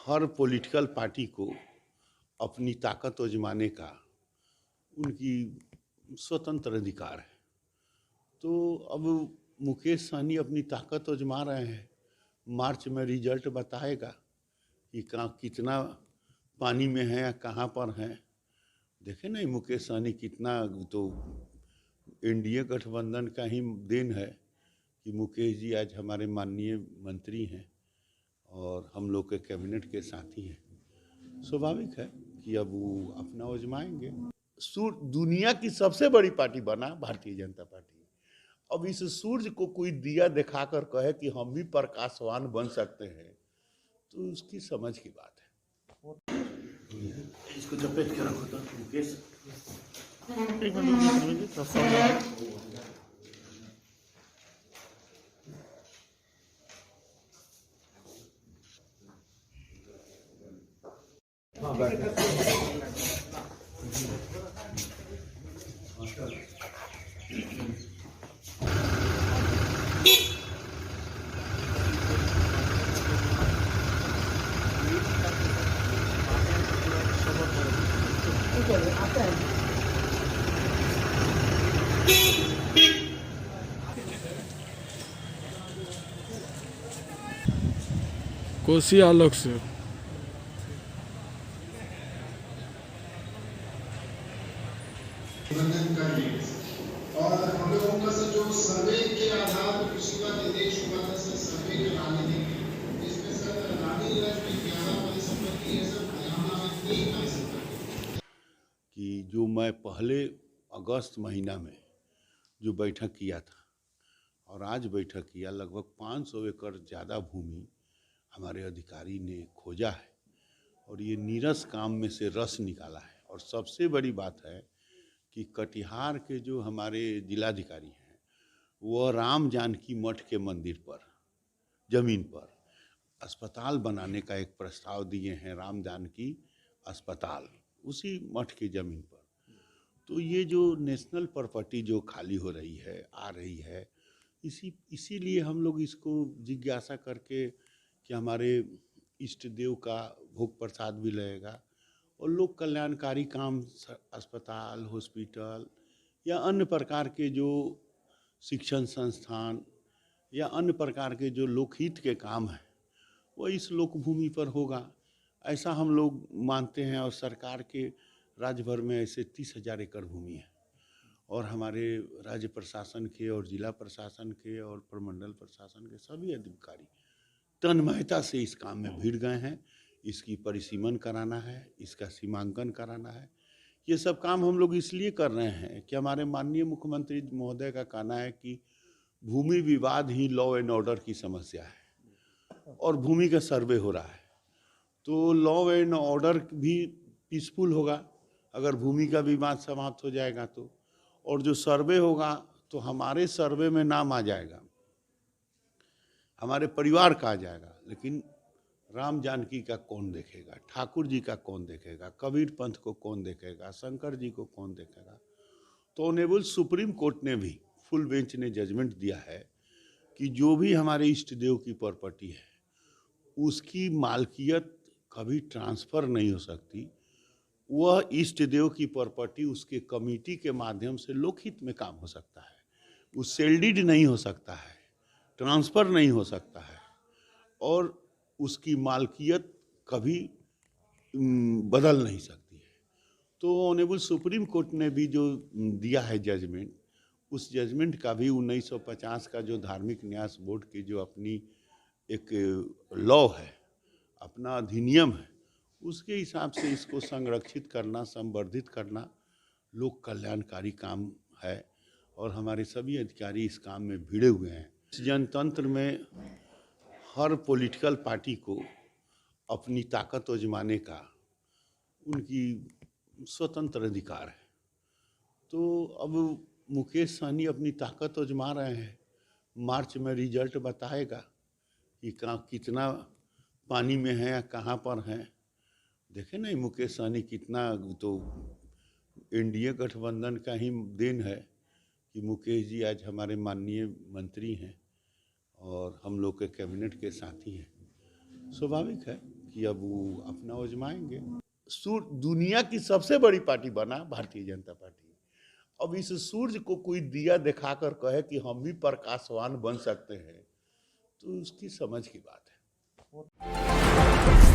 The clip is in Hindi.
हर पॉलिटिकल पार्टी को अपनी ताकत आजमाने का उनकी स्वतंत्र अधिकार है। तो अब मुकेश सहनी अपनी ताकत आजमा रहे हैं। मार्च में रिजल्ट बताएगा कि कहाँ कितना पानी में है या कहाँ पर हैं। देखे नहीं मुकेश सहनी कितना, तो एनडीए गठबंधन का ही देन है कि मुकेश जी आज हमारे माननीय मंत्री हैं और हम लोग के कैबिनेट के साथी हैं। स्वाभाविक है कि अब वो अपना आजमाएंगे। दुनिया की सबसे बड़ी पार्टी बना भारतीय जनता पार्टी। अब इस सूरज को कोई दिया दिखाकर कहे कि हम भी प्रकाशवान बन सकते हैं, तो उसकी समझ की बात है। इसको चपेट के रखो तो मुकेश। कोसी आलोक से और हम लोगों का जो सर्वे के आधार पर कृषि का निर्देश हुआ था सर, सर्वे के लाने के इसमें सर रानी में 11% की है सर, हरियाणा में 3% कि जो मैं पहले अगस्त महीना में जो बैठक किया था और आज बैठक किया, लगभग 500 एकड़ ज़्यादा भूमि हमारे अधिकारी ने खोजा है और ये नीरस काम में से रस निकाला है। और सबसे बड़ी बात है कि कटिहार के जो हमारे जिलाधिकारी हैं, वह राम जानकी मठ के मंदिर पर जमीन पर अस्पताल बनाने का एक प्रस्ताव दिए हैं, राम जानकी अस्पताल, उसी मठ की जमीन पर। तो ये जो नेशनल प्रॉपर्टी जो खाली हो रही है, आ रही है, इसीलिए हम लोग इसको जिज्ञासा करके कि हमारे इष्ट देव का भोग प्रसाद भी लगेगा और लोक कल्याणकारी काम, अस्पताल, हॉस्पिटल या अन्य प्रकार के जो शिक्षण संस्थान या अन्य प्रकार के जो लोकहित के काम हैं, वो इस लोक भूमि पर होगा, ऐसा हम लोग मानते हैं। और सरकार के राज्य भर में ऐसे 30,000 एकड़ भूमि है और हमारे राज्य प्रशासन के और जिला प्रशासन के और प्रमंडल प्रशासन के सभी अधिकारी तन्मयता से इस काम में भिड़ गए हैं। इसकी परिसीमन कराना है, इसका सीमांकन कराना है। ये सब काम हम लोग इसलिए कर रहे हैं कि हमारे माननीय मुख्यमंत्री महोदय का कहना है कि भूमि विवाद ही लॉ एंड ऑर्डर की समस्या है और भूमि का सर्वे हो रहा है, तो लॉ एंड ऑर्डर भी पीसफुल होगा अगर भूमि का विवाद समाप्त हो जाएगा तो। और जो सर्वे होगा तो हमारे सर्वे में नाम आ जाएगा, हमारे परिवार का आ जाएगा, लेकिन राम जानकी का कौन देखेगा, ठाकुर जी का कौन देखेगा, कबीर पंथ को कौन देखेगा, शंकर जी को कौन देखेगा। तो ऑनेबल सुप्रीम कोर्ट ने भी, फुल बेंच ने जजमेंट दिया है कि जो भी हमारे इष्ट देव की प्रॉपर्टी है उसकी मालकियत कभी ट्रांसफ़र नहीं हो सकती। वह इष्ट देव की प्रॉपर्टी उसके कमेटी के माध्यम से लोकहित में काम हो सकता है, वो सेल्डिड नहीं हो सकता है, ट्रांसफ़र नहीं हो सकता है और उसकी मालकियत कभी बदल नहीं सकती है। तो ऑनेबल सुप्रीम कोर्ट ने भी जो दिया है जजमेंट, उस जजमेंट का भी 1950 का जो धार्मिक न्यास बोर्ड की जो अपनी एक लॉ है, अपना अधिनियम है, उसके हिसाब से इसको संरक्षित करना, संवर्धित करना लोक कल्याणकारी काम है और हमारे सभी अधिकारी इस काम में भिड़े हुए हैं। इस जनतंत्र में हर पॉलिटिकल पार्टी को अपनी ताकत आजमाने का उनकी स्वतंत्र अधिकार है। तो अब मुकेश सहनी अपनी ताकत आजमा रहे हैं। मार्च में रिजल्ट बताएगा कि कहाँ कितना पानी में है या कहाँ पर हैं। देखे नहीं मुकेश सहनी कितना, तो एनडीए गठबंधन का ही देन है कि मुकेश जी आज हमारे माननीय मंत्री हैं और हम लोग के कैबिनेट के साथी हैं। स्वाभाविक है कि अब वो अपना आजमाएंगे। दुनिया की सबसे बड़ी पार्टी बना भारतीय जनता पार्टी। अब इस सूर्य को कोई दिया दिखाकर कहे कि हम भी प्रकाशवान बन सकते हैं, तो उसकी समझ की बात है।